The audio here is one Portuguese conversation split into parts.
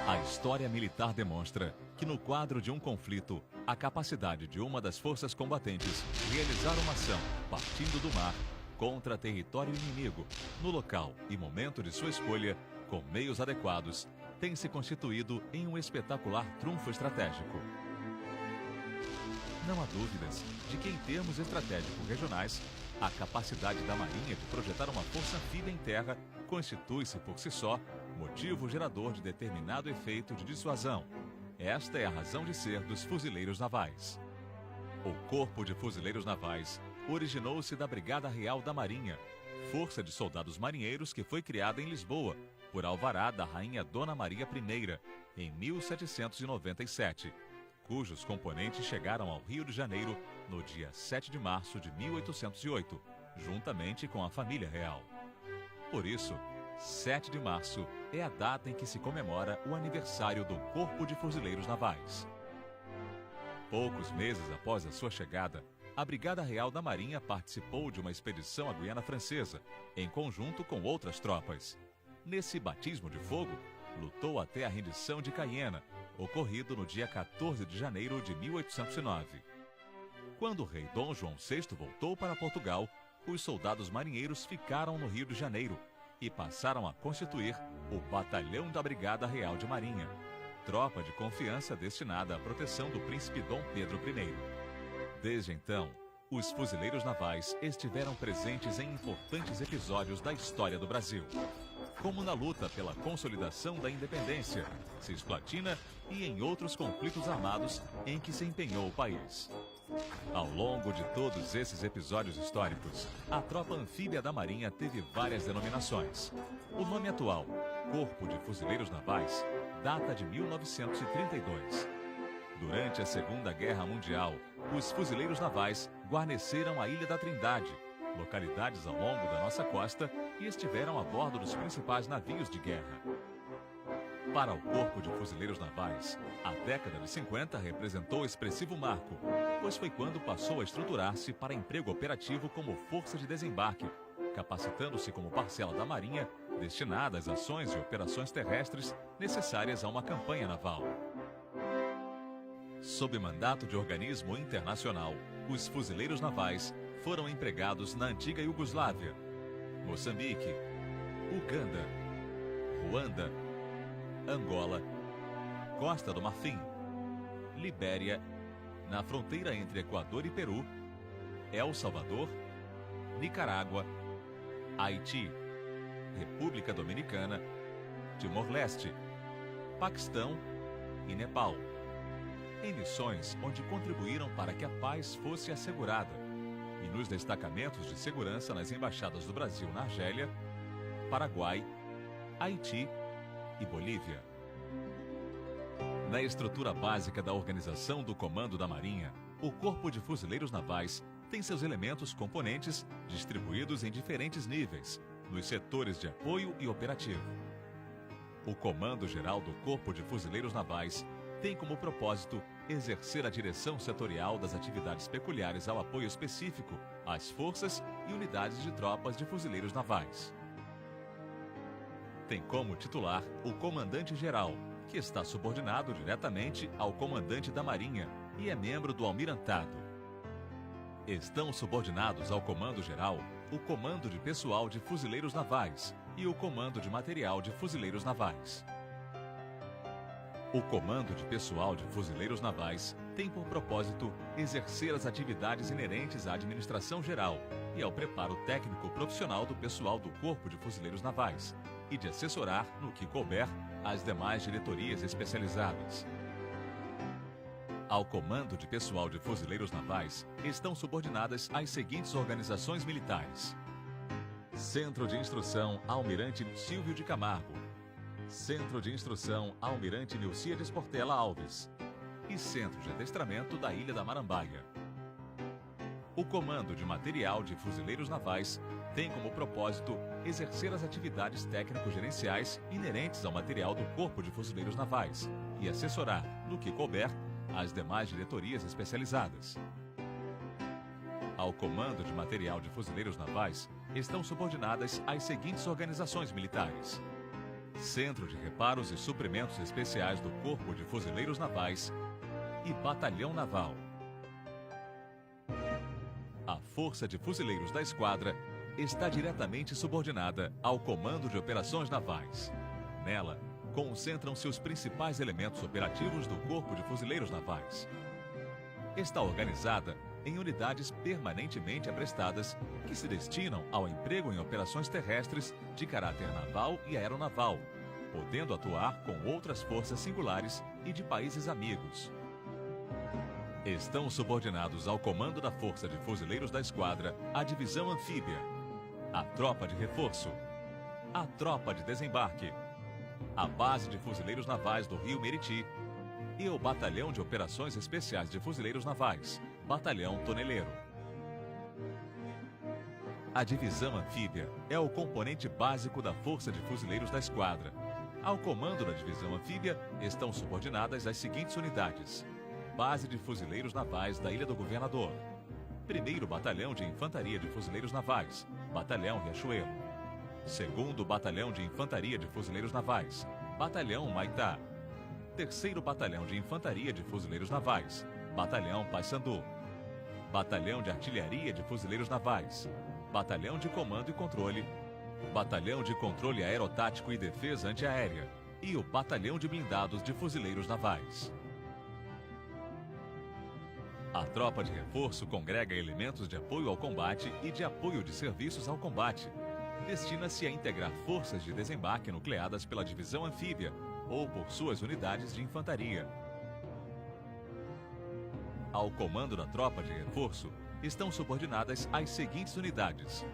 A história militar demonstra que, no quadro de um conflito, a capacidade de uma das forças combatentes realizar uma ação partindo do mar contra território inimigo, no local e momento de sua escolha, com meios adequados, tem se constituído em um espetacular trunfo estratégico. Não há dúvidas de que, em termos estratégicos regionais, a capacidade da Marinha de projetar uma força anfíbia em terra constitui-se por si só motivo gerador de determinado efeito de dissuasão. Esta é a razão de ser dos fuzileiros navais. O Corpo de Fuzileiros Navais originou-se da Brigada Real da Marinha, força de soldados marinheiros que foi criada em Lisboa por alvará da Rainha Dona Maria I, em 1797, cujos componentes chegaram ao Rio de Janeiro no dia 7 de março de 1808, juntamente com a família real. Por isso, 7 de março é a data em que se comemora o aniversário do Corpo de Fuzileiros Navais. Poucos meses após a sua chegada, a Brigada Real da Marinha participou de uma expedição à Guiana Francesa, em conjunto com outras tropas. Nesse batismo de fogo, lutou até a rendição de Caiena, ocorrido no dia 14 de janeiro de 1809. Quando o rei Dom João VI voltou para Portugal, os soldados marinheiros ficaram no Rio de Janeiro e passaram a constituir o Batalhão da Brigada Real de Marinha, tropa de confiança destinada à proteção do príncipe Dom Pedro I. Desde então, os fuzileiros navais estiveram presentes em importantes episódios da história do Brasil, como na luta pela consolidação da independência, Cisplatina e em outros conflitos armados em que se empenhou o país. Ao longo de todos esses episódios históricos, a tropa anfíbia da Marinha teve várias denominações. O nome atual, Corpo de Fuzileiros Navais, data de 1932. Durante a Segunda Guerra Mundial, os fuzileiros navais guarneceram a Ilha da Trindade, localidades ao longo da nossa costa, e estiveram a bordo dos principais navios de guerra. Para o Corpo de Fuzileiros Navais, a década de 50 representou expressivo marco, pois foi quando passou a estruturar-se para emprego operativo como força de desembarque, capacitando-se como parcela da Marinha destinada às ações e operações terrestres necessárias a uma campanha naval. Sob mandato de organismo internacional, os fuzileiros navais foram empregados na antiga Iugoslávia, Moçambique, Uganda, Ruanda, Angola, Costa do Marfim, Libéria, na fronteira entre Equador e Peru, El Salvador, Nicarágua, Haiti, República Dominicana, Timor-Leste, Paquistão e Nepal, em missões onde contribuíram para que a paz fosse assegurada, e nos destacamentos de segurança nas embaixadas do Brasil na Argélia, Paraguai, Haiti e Bolívia. Na estrutura básica da organização do Comando da Marinha, o Corpo de Fuzileiros Navais tem seus elementos componentes distribuídos em diferentes níveis, nos setores de apoio e operativo. O Comando Geral do Corpo de Fuzileiros Navais tem como propósito exercer a direção setorial das atividades peculiares ao apoio específico às forças e unidades de tropas de fuzileiros navais. Tem como titular o Comandante-Geral, que está subordinado diretamente ao Comandante da Marinha e é membro do Almirantado. Estão subordinados ao Comando-Geral o Comando de Pessoal de Fuzileiros Navais e o Comando de Material de Fuzileiros Navais. O Comando de Pessoal de Fuzileiros Navais tem por propósito exercer as atividades inerentes à administração geral e ao preparo técnico profissional do pessoal do Corpo de Fuzileiros Navais e de assessorar, no que couber, as demais diretorias especializadas. Ao Comando de Pessoal de Fuzileiros Navais estão subordinadas as seguintes organizações militares: Centro de Instrução Almirante Silvio de Camargo, Centro de Instrução Almirante Nilcíades Portela Alves e Centro de Adestramento da Ilha da Marambaia. O Comando de Material de Fuzileiros Navais tem como propósito exercer as atividades técnico-gerenciais inerentes ao material do Corpo de Fuzileiros Navais e assessorar, no que couber, às demais diretorias especializadas. Ao Comando de Material de Fuzileiros Navais estão subordinadas as seguintes organizações militares: Centro de Reparos e Suprimentos Especiais do Corpo de Fuzileiros Navais e Batalhão Naval. A Força de Fuzileiros da Esquadra está diretamente subordinada ao Comando de Operações Navais. Nela, concentram-se os principais elementos operativos do Corpo de Fuzileiros Navais. Está organizada em unidades permanentemente aprestadas que se destinam ao emprego em operações terrestres de caráter naval e aeronaval, podendo atuar com outras forças singulares e de países amigos. Estão subordinados ao comando da Força de Fuzileiros da Esquadra a Divisão Anfíbia, a Tropa de Reforço, a Tropa de Desembarque, a Base de Fuzileiros Navais do Rio Meriti e o Batalhão de Operações Especiais de Fuzileiros Navais, Batalhão Toneleiro. A Divisão Anfíbia é o componente básico da Força de Fuzileiros da Esquadra. Ao comando da Divisão Anfíbia estão subordinadas as seguintes unidades: Base de Fuzileiros Navais da Ilha do Governador, 1º Batalhão de Infantaria de Fuzileiros Navais, Batalhão Riachuelo, 2º Batalhão de Infantaria de Fuzileiros Navais, Batalhão Maitá, 3º Batalhão de Infantaria de Fuzileiros Navais, Batalhão Paissandu, Batalhão de Artilharia de Fuzileiros Navais, Batalhão de Comando e Controle, Batalhão de Controle Aerotático e Defesa Antiaérea e o Batalhão de Blindados de Fuzileiros Navais. A Tropa de Reforço congrega elementos de apoio ao combate e de apoio de serviços ao combate. Destina-se a integrar forças de desembarque nucleadas pela Divisão Anfíbia ou por suas unidades de infantaria. Ao comando da Tropa de Reforço estão subordinadas as seguintes unidades: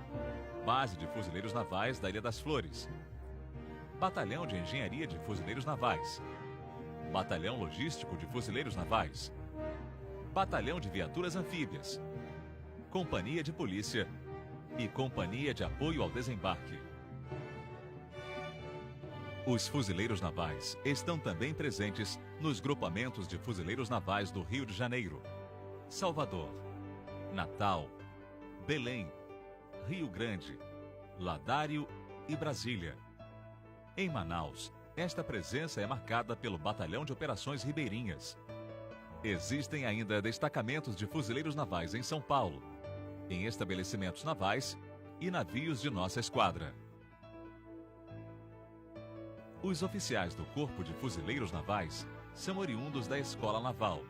Base de Fuzileiros Navais da Ilha das Flores, Batalhão de Engenharia de Fuzileiros Navais, Batalhão Logístico de Fuzileiros Navais, Batalhão de Viaturas Anfíbias, Companhia de Polícia e Companhia de Apoio ao Desembarque. Os fuzileiros navais estão também presentes nos grupamentos de fuzileiros navais do Rio de Janeiro, Salvador, Natal, Belém, Rio Grande, Ladário e Brasília. Em Manaus, esta presença é marcada pelo Batalhão de Operações Ribeirinhas. Existem ainda destacamentos de fuzileiros navais em São Paulo, em estabelecimentos navais e navios de nossa esquadra. Os oficiais do Corpo de Fuzileiros Navais são oriundos da Escola Naval,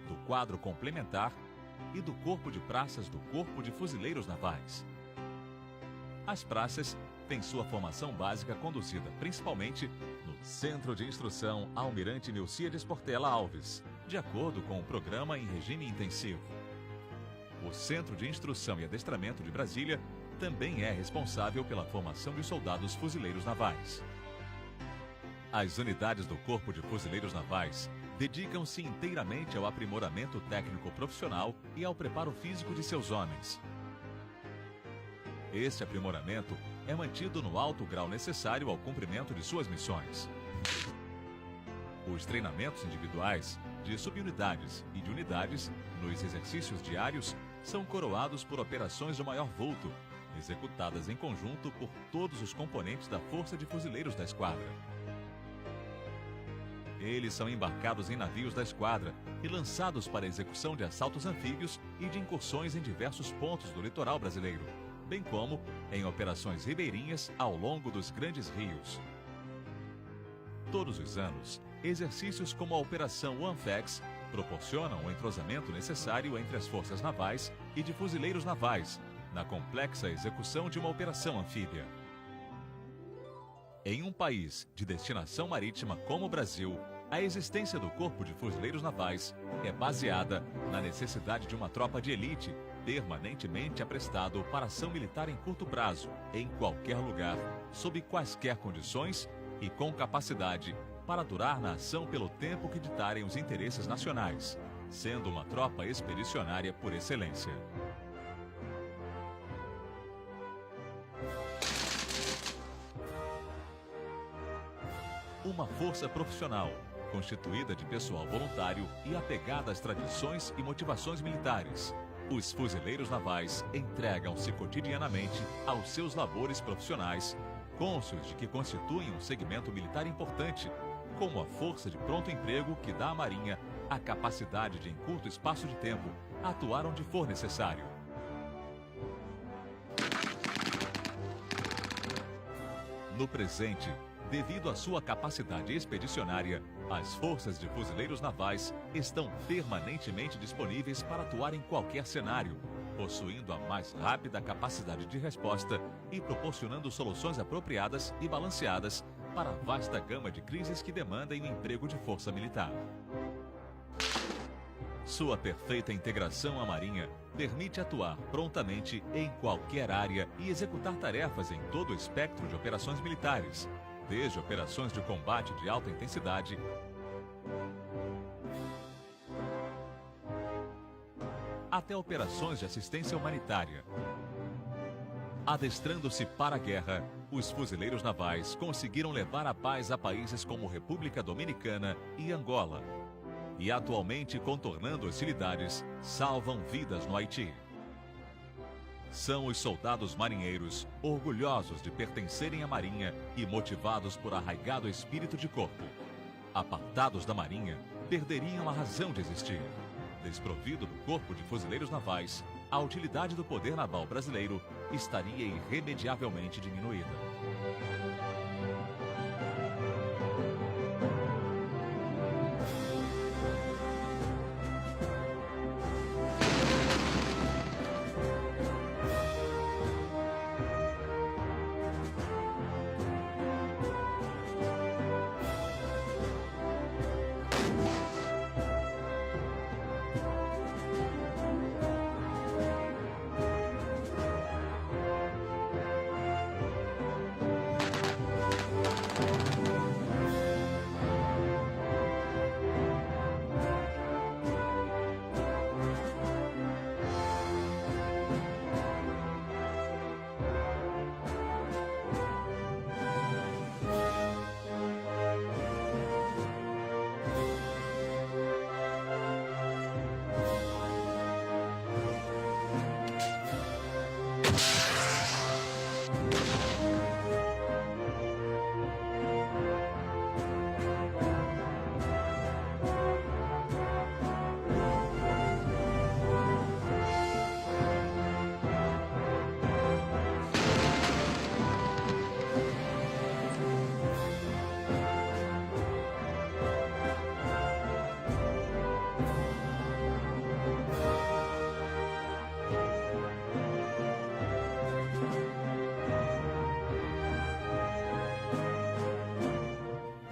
do quadro complementar e do Corpo de Praças do Corpo de Fuzileiros Navais. As praças têm sua formação básica conduzida principalmente no Centro de Instrução Almirante Nilcíades Portela Alves, de acordo com o programa em regime intensivo. O Centro de Instrução e Adestramento de Brasília também é responsável pela formação de soldados fuzileiros navais. As unidades do Corpo de Fuzileiros Navais dedicam-se inteiramente ao aprimoramento técnico profissional e ao preparo físico de seus homens. Este aprimoramento é mantido no alto grau necessário ao cumprimento de suas missões. Os treinamentos individuais, de subunidades e de unidades, nos exercícios diários, são coroados por operações de maior vulto, executadas em conjunto por todos os componentes da Força de Fuzileiros da Esquadra. Eles são embarcados em navios da esquadra e lançados para a execução de assaltos anfíbios e de incursões em diversos pontos do litoral brasileiro, bem como em operações ribeirinhas ao longo dos grandes rios. Todos os anos, exercícios como a Operação OneFax proporcionam o entrosamento necessário entre as forças navais e de fuzileiros navais, na complexa execução de uma operação anfíbia. Em um país de destinação marítima como o Brasil, a existência do Corpo de Fuzileiros Navais é baseada na necessidade de uma tropa de elite permanentemente aprestado para ação militar em curto prazo, em qualquer lugar, sob quaisquer condições e com capacidade para durar na ação pelo tempo que ditarem os interesses nacionais, sendo uma tropa expedicionária por excelência. Uma força profissional, constituída de pessoal voluntário e apegada às tradições e motivações militares. Os fuzileiros navais entregam-se cotidianamente aos seus labores profissionais, cônscios de que constituem um segmento militar importante, como a força de pronto emprego que dá à Marinha a capacidade de, em curto espaço de tempo, atuar onde for necessário. No presente, devido à sua capacidade expedicionária, as forças de fuzileiros navais estão permanentemente disponíveis para atuar em qualquer cenário, possuindo a mais rápida capacidade de resposta e proporcionando soluções apropriadas e balanceadas para a vasta gama de crises que demandem o emprego de força militar. Sua perfeita integração à Marinha permite atuar prontamente em qualquer área e executar tarefas em todo o espectro de operações militares, desde operações de combate de alta intensidade até operações de assistência humanitária. Adestrando-se para a guerra, os fuzileiros navais conseguiram levar a paz a países como República Dominicana e Angola. E atualmente, contornando hostilidades, salvam vidas no Haiti. São os soldados marinheiros, orgulhosos de pertencerem à Marinha e motivados por arraigado espírito de corpo. Apartados da Marinha, perderiam a razão de existir. Desprovido do corpo de fuzileiros navais, a utilidade do poder naval brasileiro estaria irremediavelmente diminuída.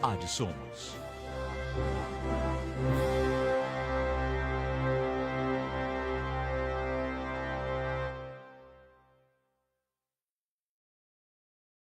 Ad Somos.